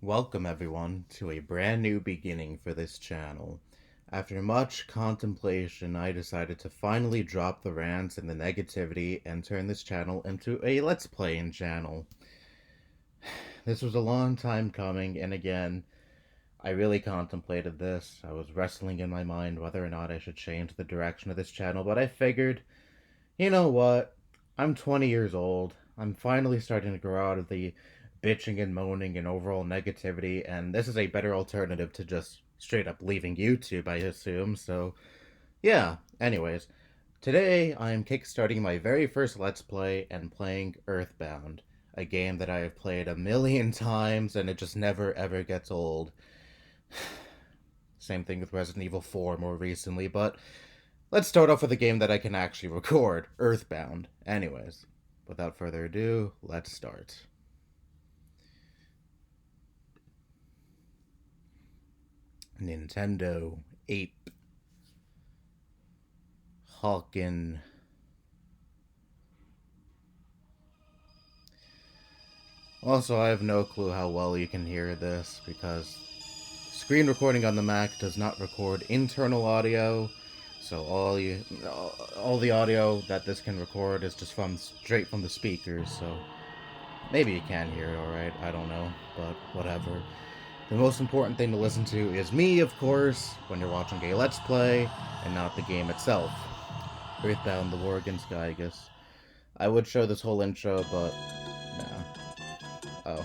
Welcome everyone to a brand new beginning for this channel. After much contemplation, I decided to finally drop the rants and the negativity and turn this channel into a Let's Playing channel. This was a long time coming, and again, I really contemplated this. I was wrestling in my mind whether or not I should change the direction of this channel, but I figured, you know what? I'm 20 years old. I'm finally starting to grow out of the bitching and moaning and overall negativity, and this is a better alternative to just straight up leaving YouTube, I assume. So, yeah. Anyways, today I am kickstarting my very first Let's Play and playing EarthBound, a game that I have played a million times and it just never ever gets old. Same thing with Resident Evil 4 more recently, but let's start off with a game that I can actually record, EarthBound. Anyways, without further ado, let's start. Nintendo Ape Hawkin. Also, I have no clue how well you can hear this because screen recording on the Mac does not record internal audio, so all the audio that this can record is just from straight from the speakers. So maybe you can hear it alright, I don't know, but whatever. The most important thing to listen to is me, of course, when you're watching a Let's Play, and not the game itself. EarthBound, the War Against Gygus. I would show this whole intro, but nah. Oh.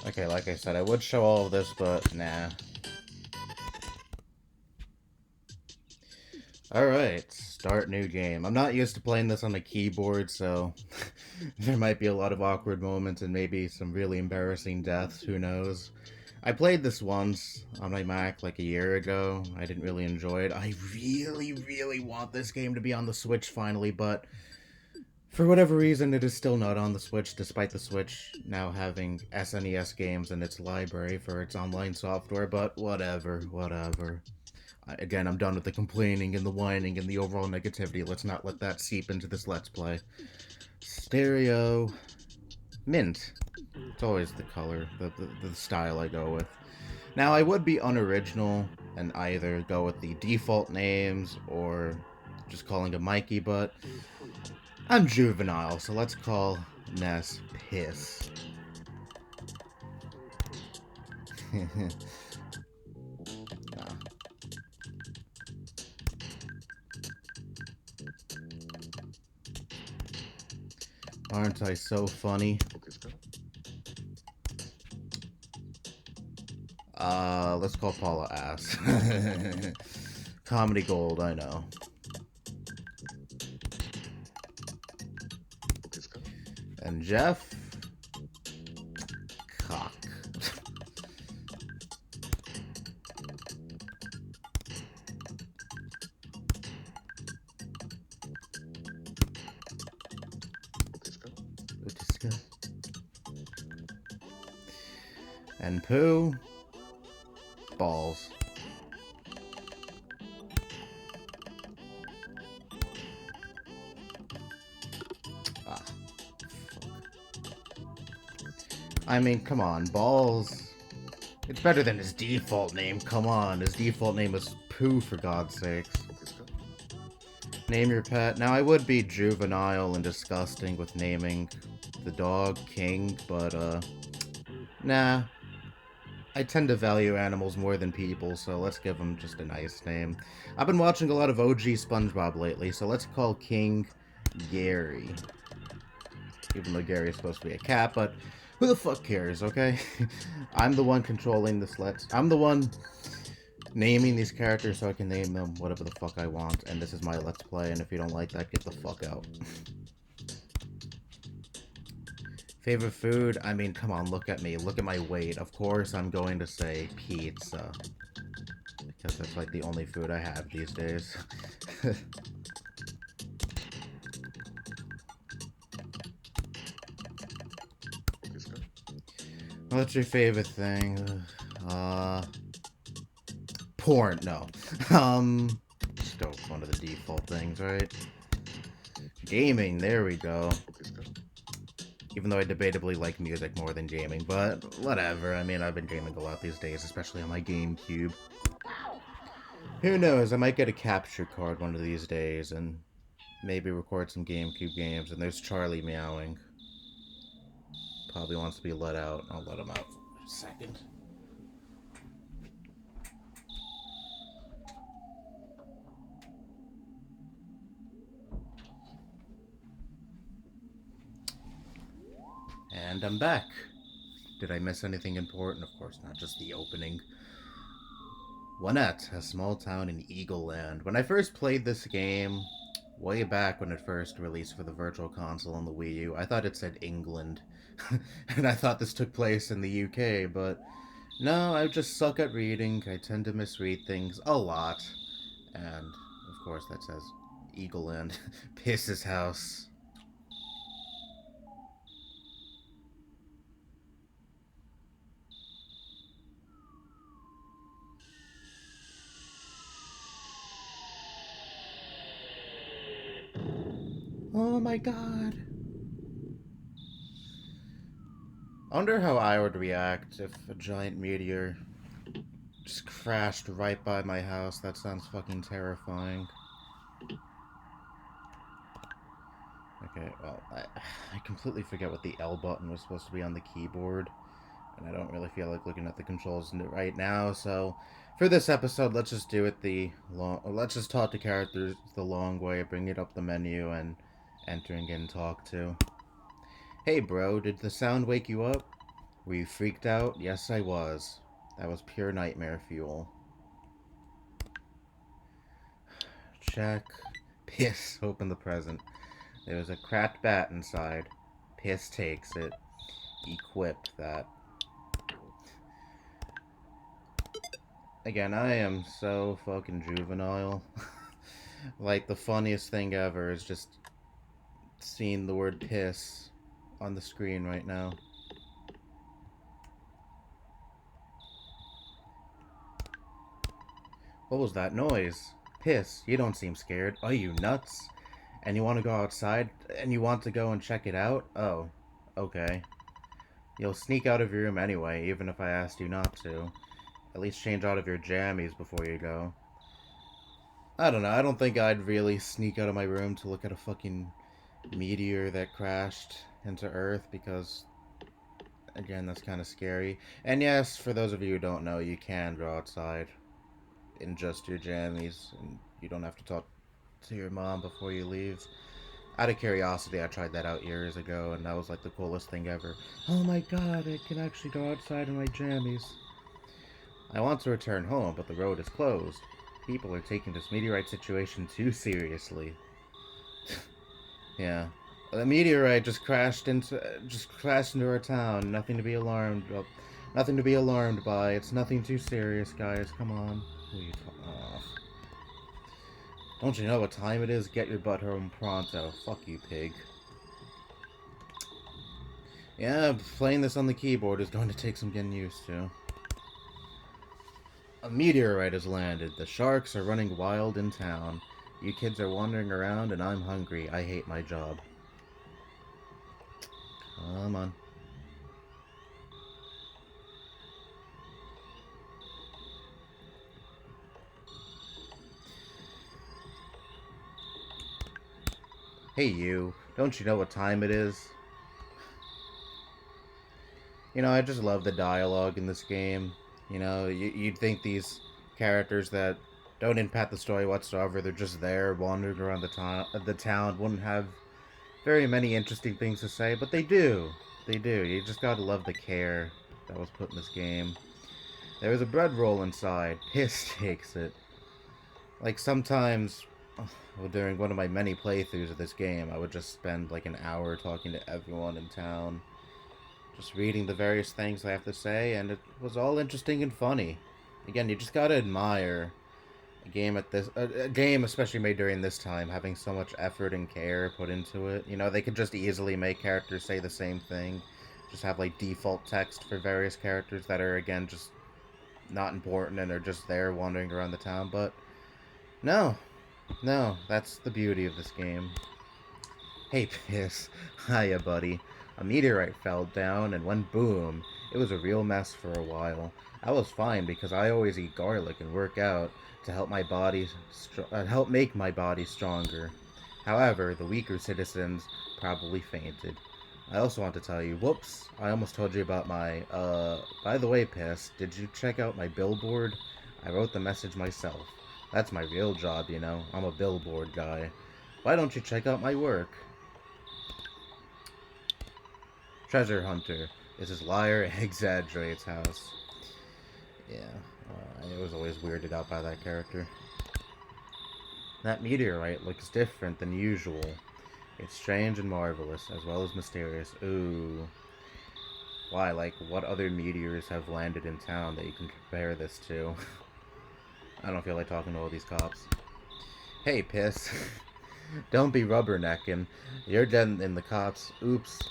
Okay, like I said, I would show all of this, but nah. Alright, start new game. I'm not used to playing this on a keyboard, so there might be a lot of awkward moments and maybe some really embarrassing deaths, who knows. I played this once on my Mac like a year ago. I didn't really enjoy it. I really want this game to be on the Switch finally, but for whatever reason it is still not on the Switch, despite the Switch now having SNES games in its library for its online software, but whatever. Again, I'm done with the complaining and the whining and the overall negativity. Let's not let that seep into this Let's Play. Stereo. Mint. It's always the color, the style I go with. Now, I would be unoriginal and either go with the default names or just calling him Mikey, but I'm juvenile, so let's call Ness Piss. Aren't I so funny? Let's call Paula ass. Comedy gold, I know. And Jeff? Cock. And Pooh? Balls. Ah, I mean, come on, Balls. It's better than his default name, come on. His default name is Pooh, for God's sakes. Name your pet. Now, I would be juvenile and disgusting with naming the dog King, but, nah. I tend to value animals more than people, so let's give him just a nice name. I've been watching a lot of OG SpongeBob lately, so let's call King Gary. Even though Gary is supposed to be a cat, but who the fuck cares, okay? I'm the one controlling this I'm the one naming these characters so I can name them whatever the fuck I want, and this is my Let's Play, and if you don't like that, get the fuck out. Favorite food? I mean, come on, look at me. Look at my weight. Of course I'm going to say pizza. Because that's like the only food I have these days. What's your favorite thing? Porn, no. Just go with one of the default things, right? Gaming, there we go. Even though I debatably like music more than gaming, but whatever. I mean, I've been gaming a lot these days, especially on my GameCube. Who knows, I might get a capture card one of these days and maybe record some GameCube games. And there's Charlie meowing. Probably wants to be let out. I'll let him out for a second. And I'm back. Did I miss anything important? Of course not, just the opening. Winnett, a small town in Eagle Land. When I first played this game, way back when it first released for the Virtual Console on the Wii U, I thought it said England. And I thought this took place in the UK, but no, I just suck at reading. I tend to misread things a lot. And, of course, that says Eagle Land. Piss's house. Oh my god. I wonder how I would react if a giant meteor just crashed right by my house. That sounds fucking terrifying. Okay, well, I completely forget what the L button was supposed to be on the keyboard. And I don't really feel like looking at the controls right now, so for this episode, let's just do it let's just talk to characters the long way, bring it up the menu, and entering in talk to. Hey bro, did the sound wake you up? Were you freaked out? Yes, I was. That was pure nightmare fuel. Check. Piss, open the present. There was a cracked bat inside. Piss takes it. Equip that. Again, I am so fucking juvenile. Like, the funniest thing ever is just seeing the word piss on the screen right now. What was that noise? Piss, you don't seem scared. Are you nuts? And you want to go outside? And you want to go and check it out? Oh, okay. You'll sneak out of your room anyway, even if I asked you not to. At least change out of your jammies before you go. I don't know, I don't think I'd really sneak out of my room to look at a fucking meteor that crashed into Earth, because, again, that's kind of scary. And yes, for those of you who don't know, you can go outside in just your jammies, and you don't have to talk to your mom before you leave. Out of curiosity, I tried that out years ago, and that was like the coolest thing ever. Oh my god, I can actually go outside in my jammies. I want to return home, but the road is closed. People are taking this meteorite situation too seriously. Yeah. The meteorite just crashed into our town. Nothing to be alarmed of. Nothing to be alarmed by. It's nothing too serious, guys. Come on. Who are you talking? Oh. Don't you know what time it is? Get your butt home pronto. Fuck you, pig. Yeah, playing this on the keyboard is going to take some getting used to. A meteorite has landed. The sharks are running wild in town. You kids are wandering around and I'm hungry. I hate my job. Come on. Hey you, don't you know what time it is? You know, I just love the dialogue in this game. You know, you'd think these characters that don't impact the story whatsoever, they're just there wandering around the town, wouldn't have very many interesting things to say, but they do. They do. You just gotta love the care that was put in this game. There was a bread roll inside. Piss takes it. Like, sometimes, well, during one of my many playthroughs of this game, I would just spend like an hour talking to everyone in town, just reading the various things they have to say, and it was all interesting and funny. Again, you just gotta admire a game especially made during this time, having so much effort and care put into it. You know, they could just easily make characters say the same thing, just have like default text for various characters that are again just not important and are just there wandering around the town. But no, no, that's the beauty of this game. Hey, Piss. Hiya, buddy. A meteorite fell down and went boom. It was a real mess for a while. I was fine because I always eat garlic and work out to help help make my body stronger. However, the weaker citizens probably fainted. I also want to tell you, whoops, I almost told you about by the way, Piss, did you check out my billboard? I wrote the message myself. That's my real job, you know. I'm a billboard guy. Why don't you check out my work? Treasure Hunter. This is Liar Exaggerates House. Yeah, I was always weirded out by that character. That meteorite looks different than usual. It's strange and marvelous, as well as mysterious. Ooh. Why, like, what other meteors have landed in town that you can compare this to? I don't feel like talking to all these cops. Hey, Piss. Don't be rubbernecking. You're dead in the cops. Oops.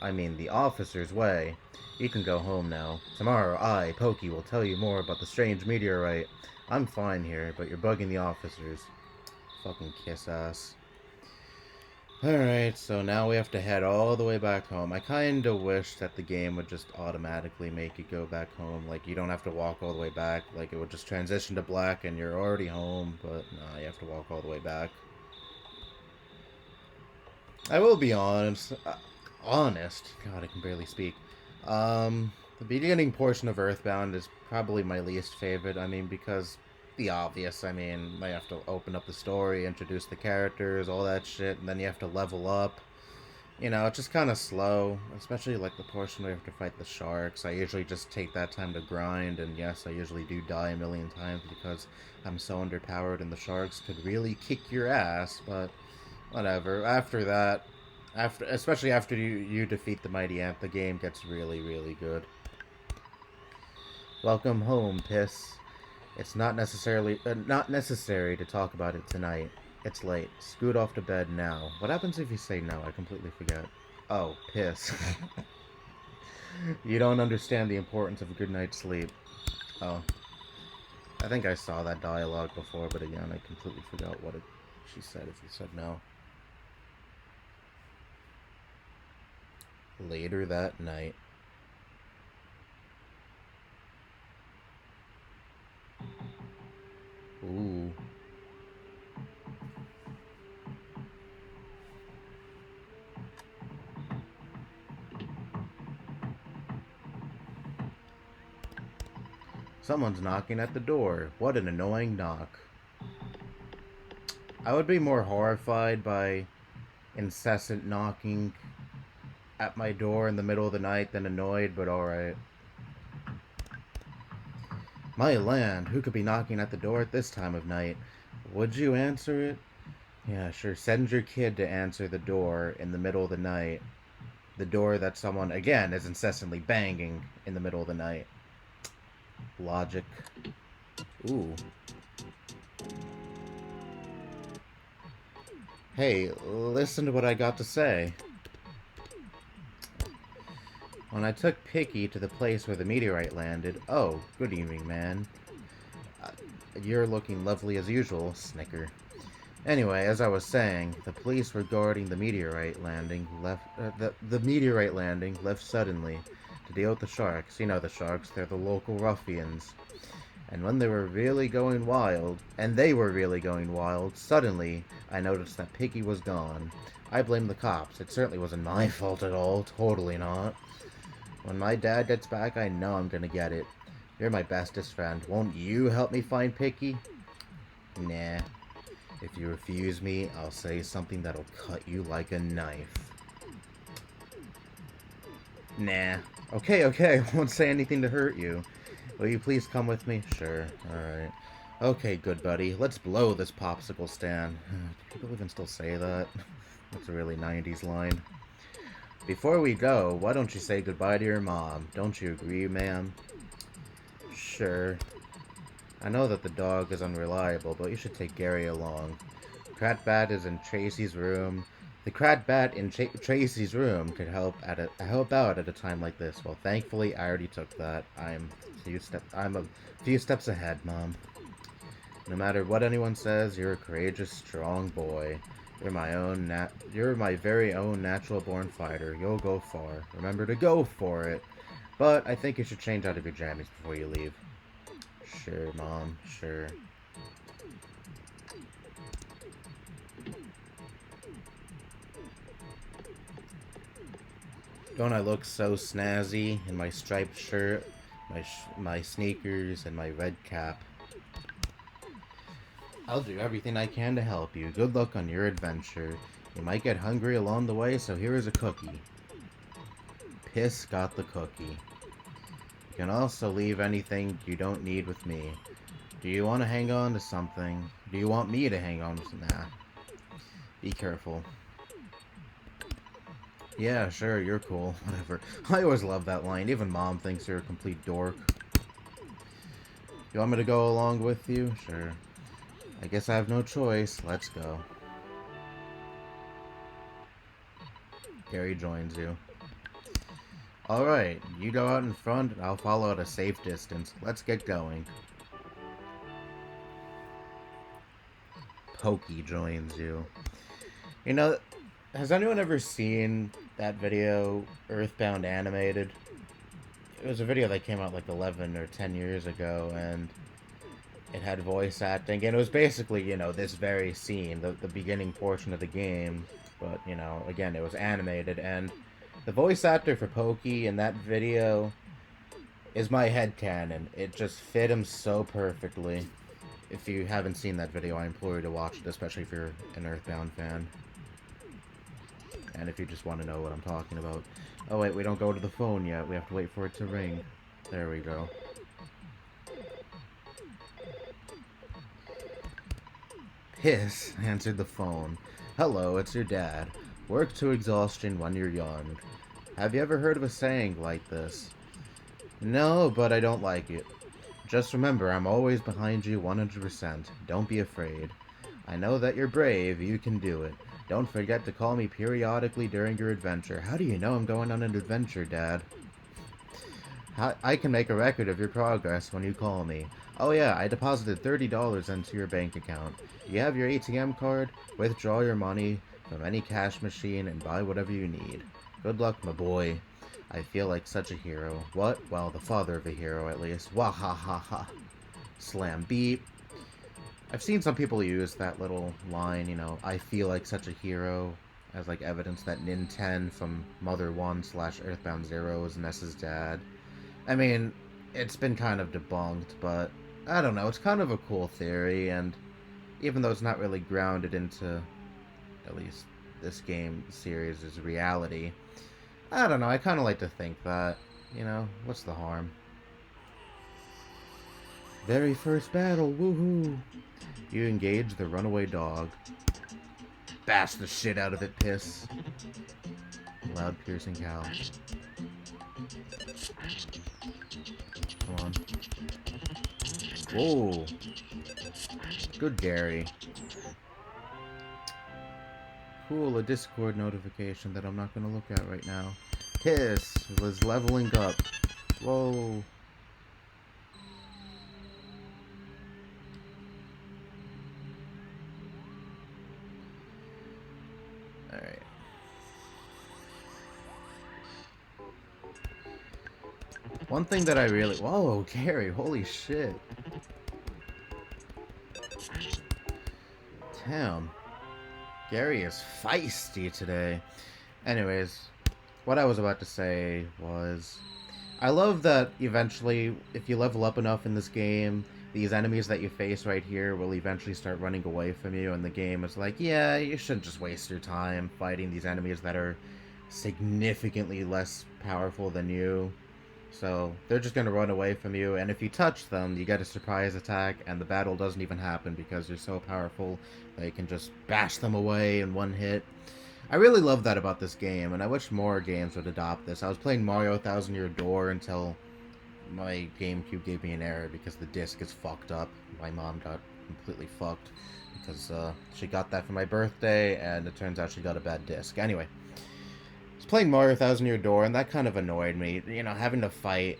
I mean, the officer's way. You can go home now. Tomorrow, I, Pokey, will tell you more about the strange meteorite. I'm fine here, but you're bugging the officers. Fucking kiss ass. Alright, so now we have to head all the way back home. I kinda wish that the game would just automatically make you go back home. Like, you don't have to walk all the way back. Like, it would just transition to black and you're already home. But, nah, you have to walk all the way back. I will be honest. God, I can barely speak. The beginning portion of EarthBound is probably my least favorite. I mean, because the obvious. I mean, I have to open up the story, introduce the characters, all that shit, and then you have to level up. You know, it's just kind of slow, especially like the portion where you have to fight the sharks. I usually just take that time to grind, and yes, I usually do die a million times because I'm so underpowered and the sharks could really kick your ass, but whatever. After that, especially after you defeat the Mighty Ant, the game gets really, really good. Welcome home, Piss. It's not necessary to talk about it tonight. It's late. Scoot off to bed now. What happens if you say no? I completely forget. Oh, Piss. You don't understand the importance of a good night's sleep. Oh. I think I saw that dialogue before, but again, I completely forgot what she said if you said no. Later that night. Ooh. Someone's knocking at the door. What an annoying knock. I would be more horrified by incessant knocking at my door in the middle of the night than annoyed, but alright. My land, who could be knocking at the door at this time of night? Would you answer it? Yeah, sure. Send your kid to answer the door in the middle of the night. The door that someone, again, is incessantly banging in the middle of the night. Logic. Ooh. Hey, listen to what I got to say. When I took Picky to the place where the meteorite landed... Oh, good evening, man. You're looking lovely as usual, snicker. Anyway, as I was saying, the police were guarding the meteorite landing the meteorite landing left suddenly to deal with the sharks. You know the sharks, they're the local ruffians. And when they were really going wild, suddenly I noticed that Picky was gone. I blame the cops. It certainly wasn't my fault at all. Totally not. When my dad gets back, I know I'm gonna get it. You're my bestest friend. Won't you help me find Picky? Nah. If you refuse me, I'll say something that'll cut you like a knife. Nah. Okay, I won't say anything to hurt you. Will you please come with me? Sure, alright. Okay, good buddy. Let's blow this popsicle stand. Do people even still say that? That's a really 90s line. Before we go, why don't you say goodbye to your mom? Don't you agree, ma'am? Sure. I know that the dog is unreliable, but you should take Gary along. Kratbat is in Tracy's room. The cracked bat in Tracy's room could help out at a time like this. Well, thankfully, I already took that. I'm a few steps ahead, Mom. No matter what anyone says, you're a courageous, strong boy. You're my very own natural-born fighter. You'll go far. Remember to go for it. But I think you should change out of your jammies before you leave. Sure, Mom. Sure. Don't I look so snazzy in my striped shirt, my sneakers, and my red cap? I'll do everything I can to help you. Good luck on your adventure. You might get hungry along the way, so here is a cookie. Piss got the cookie. You can also leave anything you don't need with me. Do you want to hang on to something? Do you want me to hang on to something? Nah. Be careful. Yeah, sure, you're cool. Whatever. I always love that line. Even Mom thinks you're a complete dork. You want me to go along with you? Sure. I guess I have no choice. Let's go. Gary joins you. Alright, you go out in front, and I'll follow at a safe distance. Let's get going. Pokey joins you. You know, has anyone ever seen that video, EarthBound Animated? It was a video that came out like 11 or 10 years ago, and it had voice acting, and it was basically, you know, this very scene, the beginning portion of the game, but, you know, again, it was animated, and the voice actor for Pokey in that video is my headcanon. It just fit him so perfectly. If you haven't seen that video, I implore you to watch it, especially if you're an EarthBound fan. And if you just want to know what I'm talking about. Oh wait, we don't go to the phone yet. We have to wait for it to ring. There we go. Piss answered the phone. Hello, it's your dad. Work to exhaustion when you're young. Have you ever heard of a saying like this? No, but I don't like it. Just remember, I'm always behind you 100%. Don't be afraid. I know that you're brave. You can do it. Don't forget to call me periodically during your adventure. How do you know I'm going on an adventure, Dad? I can make a record of your progress when you call me. Oh yeah, I deposited $30 into your bank account. You have your ATM card? Withdraw your money from any cash machine and buy whatever you need. Good luck, my boy. I feel like such a hero. What? Well, the father of a hero, at least. Wahahaha. Slam beep. I've seen some people use that little line, you know, I feel like such a hero, as like evidence that Nin10 from Mother 1 / Earthbound 0 is Ness's dad. I mean, it's been kind of debunked, but I don't know, it's kind of a cool theory, and even though it's not really grounded into, at least this game series' reality, I don't know, I kind of like to think that, you know, what's the harm? Very first battle, woohoo! You engage the runaway dog. Bash the shit out of it, piss. Loud piercing howl. Come on. Whoa. Good Gary. Cool, a Discord notification that I'm not gonna look at right now. Piss was leveling up. Whoa. Alright. One thing that I really... Whoa, Gary, holy shit. Damn. Gary is feisty today. Anyways, what I was about to say was... I love that eventually, if you level up enough in this game, these enemies that you face right here will eventually start running away from you, and the game is like, yeah, you shouldn't just waste your time fighting these enemies that are significantly less powerful than you. So, they're just going to run away from you, and if you touch them, you get a surprise attack, and the battle doesn't even happen because you're so powerful that you can just bash them away in one hit. I really love that about this game, and I wish more games would adopt this. I was playing Mario Thousand Year Door until my GameCube gave me an error because the disc is fucked up. My mom got completely fucked. Because she got that for my birthday, and it turns out she got a bad disc. Anyway, I was playing Mario Thousand Year Door, and that kind of annoyed me. You know, having to fight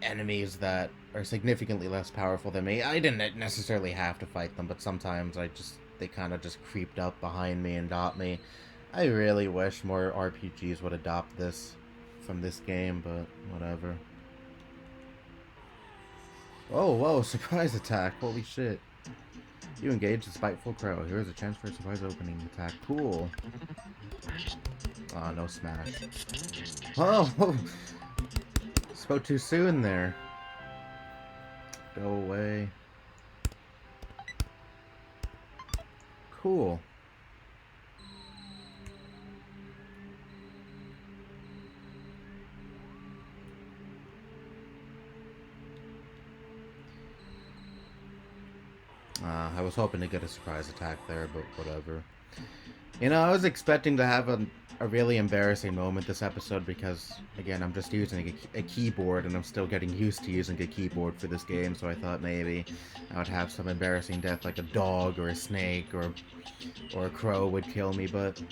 enemies that are significantly less powerful than me. I didn't necessarily have to fight them, but sometimes they kind of just creeped up behind me and got me. I really wish more RPGs would adopt this from this game, but whatever. Oh, whoa, surprise attack. Holy shit. You engage the spiteful crow. Here is a chance for a surprise opening attack. Cool. Ah, no smash. Oh! Spoke too soon there. Go away. Cool. I was hoping to get a surprise attack there, but whatever. You know, I was expecting to have a really embarrassing moment this episode because, again, I'm just using a keyboard and I'm still getting used to using a keyboard for this game, so I thought maybe I would have some embarrassing death like a dog or a snake or a crow would kill me, but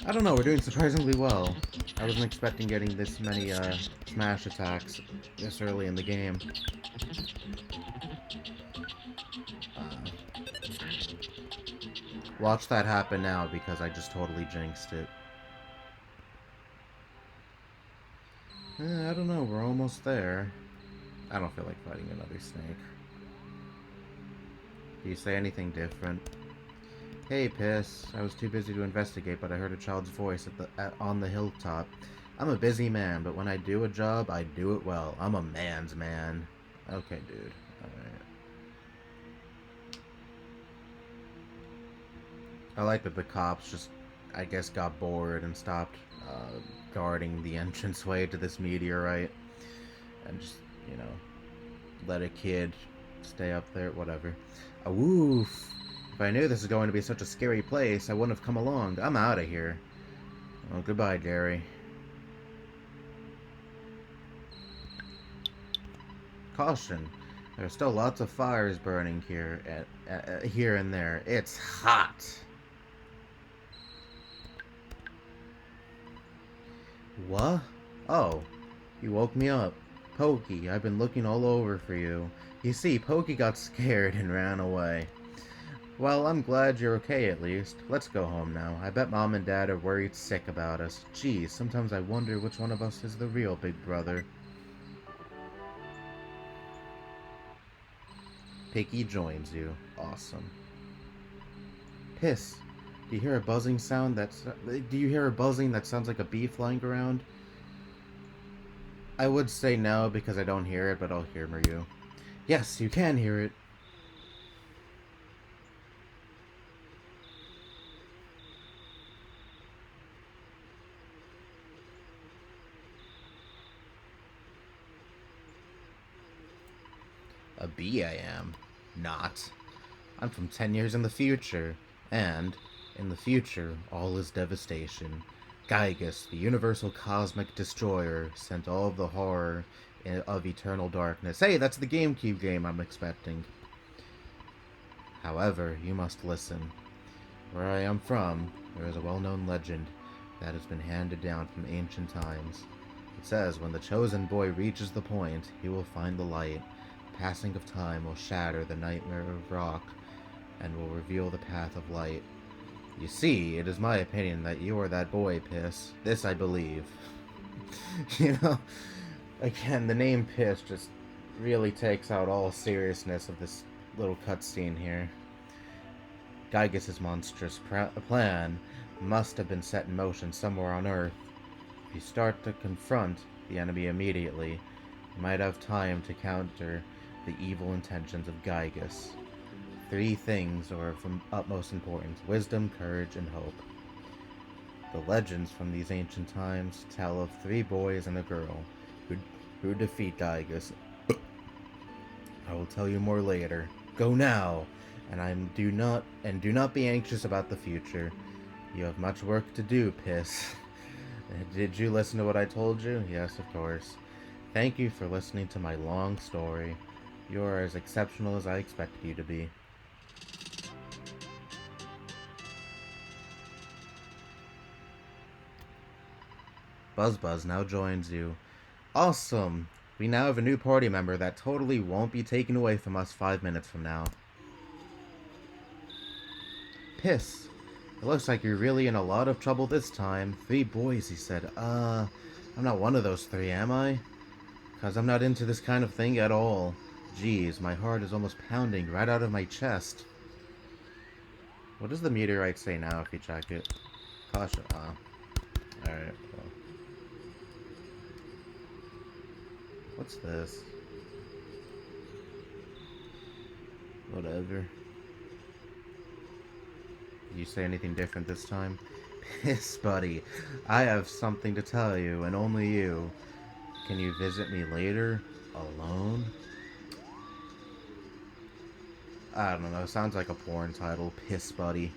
I don't know, we're doing surprisingly well. I wasn't expecting getting this many smash attacks this early in the game. Watch that happen now because I just totally jinxed it. I don't know, we're almost there. I don't feel like fighting another snake. Do you say anything different? Hey, Piss. I was too busy to investigate, but I heard a child's voice on the hilltop. I'm a busy man, but when I do a job, I do it well. I'm a man's man. Okay, dude. Alright. I like that the cops just, I guess, got bored and stopped guarding the entranceway to this meteorite. And just, you know, let a kid stay up there, whatever. Woof. If I knew this was going to be such a scary place, I wouldn't have come along. I'm out of here. Well, goodbye, Jerry. Caution. There are still lots of fires burning here here and there. It's hot. What? Oh, you woke me up. Pokey, I've been looking all over for you. You see, Pokey got scared and ran away. Well, I'm glad you're okay at least. Let's go home now. I bet Mom and Dad are worried sick about us. Geez, sometimes I wonder which one of us is the real big brother. Piggy joins you. Awesome. Piss. Do you hear a buzzing that sounds like a bee flying around? I would say no because I don't hear it, but I'll humor you. Yes, you can hear it. A bee I am. Not. I'm from 10 years in the future. And, in the future, all is devastation. Gygus, the universal cosmic destroyer, sent all of the horror of eternal darkness. Hey, that's the GameCube game I'm expecting. However, you must listen. Where I am from, there is a well-known legend that has been handed down from ancient times. It says when the chosen boy reaches the point, he will find the light. The passing of time will shatter the nightmare of rock and will reveal the path of light. You see, it is my opinion that you are that boy, Piss. This I believe. You know, again, the name Piss just really takes out all seriousness of this little cutscene here. Gygus' monstrous plan must have been set in motion somewhere on Earth. If you start to confront the enemy immediately, you might have time to counter the evil intentions of Gygus. 3 things are of utmost importance: wisdom, courage, and hope. The legends from these ancient times tell of 3 boys and a girl who defeat Gygus. I will tell you more later. Go now, and do not be anxious about the future. You have much work to do, Piss. Did you listen to what I told you? Yes, of course. Thank you for listening to my long story. You're as exceptional as I expected you to be. Buzz now joins you. Awesome! We now have a new party member that totally won't be taken away from us 5 minutes from now. Piss. It looks like you're really in a lot of trouble this time. 3 boys, he said. I'm not one of those 3, am I? 'Cause I'm not into this kind of thing at all. Jeez, my heart is almost pounding right out of my chest. What does the meteorite say now if you check it? Caution. Alright, well. What's this? Whatever. Did you say anything different this time? Piss, buddy. I have something to tell you, and only you. Can you visit me later? Alone? I don't know. Sounds like a porn title. Piss, buddy.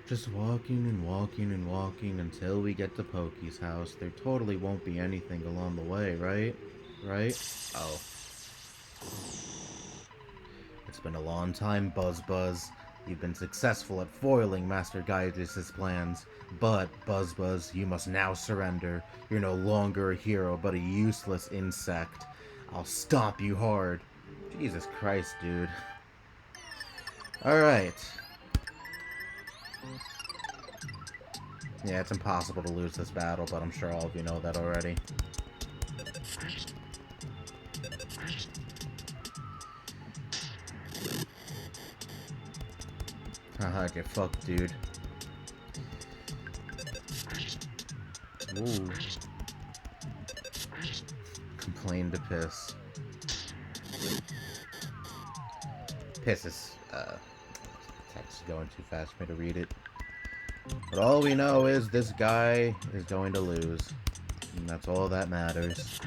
Just walking and walking and walking until we get to Pokey's house. There totally won't be anything along the way, right? Right? Oh. It's been a long time, Buzz. You've been successful at foiling Master Gygus' plans. But, Buzz, you must now surrender. You're no longer a hero, but a useless insect. I'll stomp you hard. Jesus Christ, dude. Alright. Yeah, it's impossible to lose this battle, but I'm sure all of you know that already. Haha, get fucked, dude. Ooh. Complain to Piss. Piss is, text is going too fast for me to read it. But all we know is this guy is going to lose. And that's all that matters.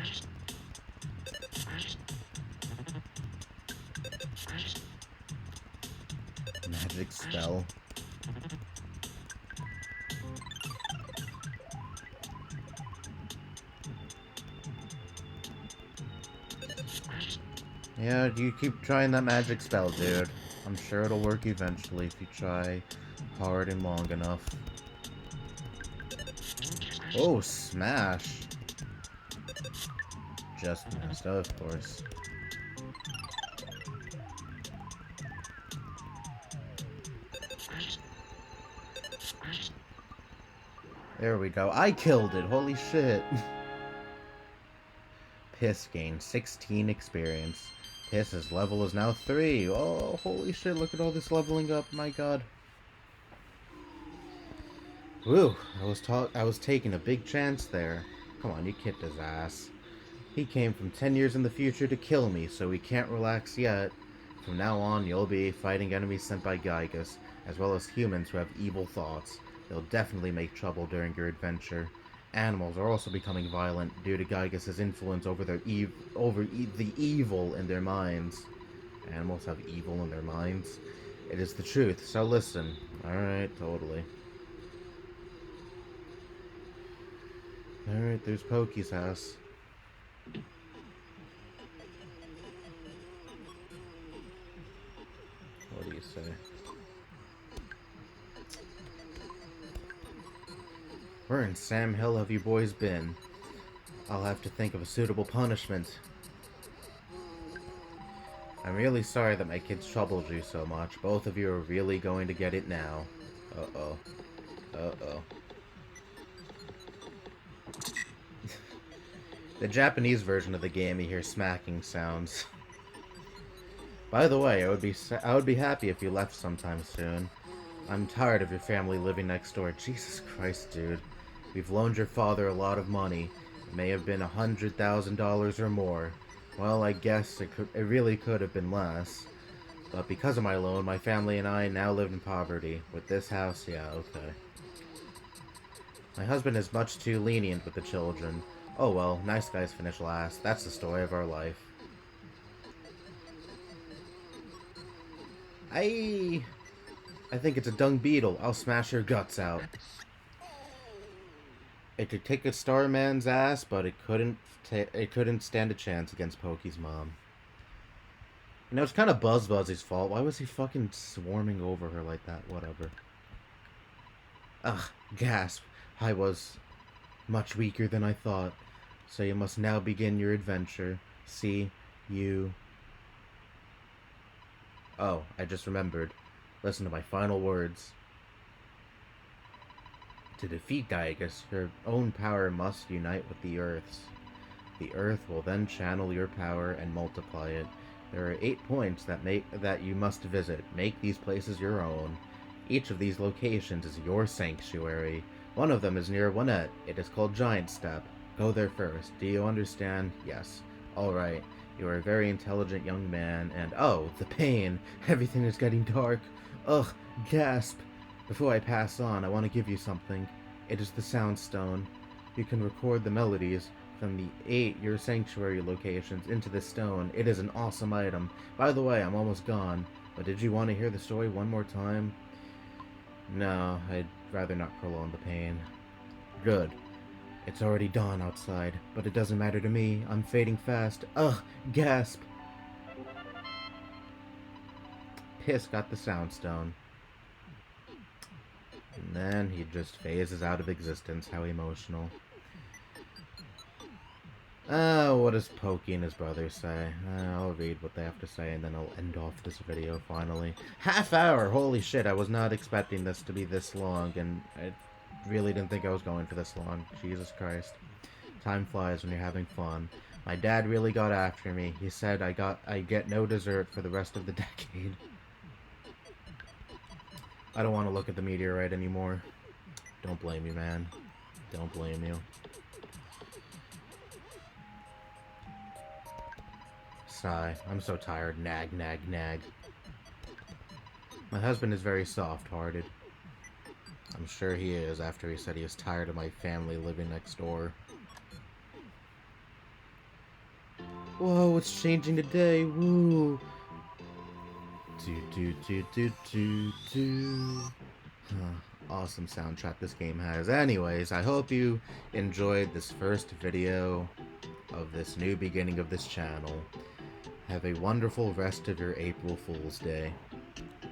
Magic spell. Yeah, you keep trying that magic spell, dude. I'm sure it'll work eventually if you try hard and long enough. Oh, smash! Just missed, of course. There we go. I killed it! Holy shit! Piss gained 16 experience. Piss's level is now 3. Oh, holy shit, look at all this leveling up, my god. Whew, I was taking a big chance there. Come on, you kicked his ass. He came from 10 years in the future to kill me, so we can't relax yet. From now on, you'll be fighting enemies sent by Gygus, as well as humans who have evil thoughts. They'll definitely make trouble during your adventure. Animals are also becoming violent due to Gygus' influence over the evil in their minds. Animals have evil in their minds? It is the truth, so listen. Alright, totally. Alright, there's Pokey's house. What do you say? Where in Sam Hill have you boys been? I'll have to think of a suitable punishment. I'm really sorry that my kids troubled you so much. Both of you are really going to get it now. Uh-oh. Uh-oh. The Japanese version of the game, you hear smacking sounds. By the way, I would be happy if you left sometime soon. I'm tired of your family living next door. Jesus Christ, dude. We've loaned your father a lot of money. It may have been $100,000 or more. Well, I guess it really could have been less. But because of my loan, my family and I now live in poverty. With this house, yeah, okay. My husband is much too lenient with the children. Oh well, nice guys finish last. That's the story of our life. I I think it's a dung beetle. I'll smash her guts out. It could kick a Starman's ass, but it couldn't stand a chance against Pokey's mom. You know, it's kind of Buzzy's fault. Why was he fucking swarming over her like that? Whatever. Ugh, gasp. I was much weaker than I thought. So you must now begin your adventure. See, you... Oh, I just remembered. Listen to my final words. To defeat Gygus, your own power must unite with the Earth's. The Earth will then channel your power and multiply it. There are 8 points that you must visit. Make these places your own. Each of these locations is your sanctuary. One of them is near Winnet. It is called Giant Step. Go there first. Do you understand? Yes. Alright. You are a very intelligent young man, and oh, the pain! Everything is getting dark. Ugh, gasp! Before I pass on, I want to give you something. It is the Sound Stone. You can record the melodies from the 8 your sanctuary locations into the stone. It is an awesome item. By the way, I'm almost gone. But did you want to hear the story one more time? No, I'd rather not prolong the pain. Good. It's already dawn outside, but it doesn't matter to me. I'm fading fast. Ugh, gasp. Piss got the Sound Stone. And then he just phases out of existence. How emotional. What does Pokey and his brother say? I'll read what they have to say, and then I'll end off this video, finally. Half hour! Holy shit, I was not expecting this to be this long, and I really didn't think I was going for this long. Jesus Christ. Time flies when you're having fun. My dad really got after me. He said I get no dessert for the rest of the decade. I don't want to look at the meteorite anymore. Don't blame you, man. Don't blame you. Sigh. I'm so tired. Nag, nag, nag. My husband is very soft-hearted. I'm sure he is, after he said he was tired of my family living next door. Whoa, it's changing today. Woo. Awesome soundtrack this game has. Anyways, I hope you enjoyed this first video of this new beginning of this channel. Have a wonderful rest of your April Fool's Day.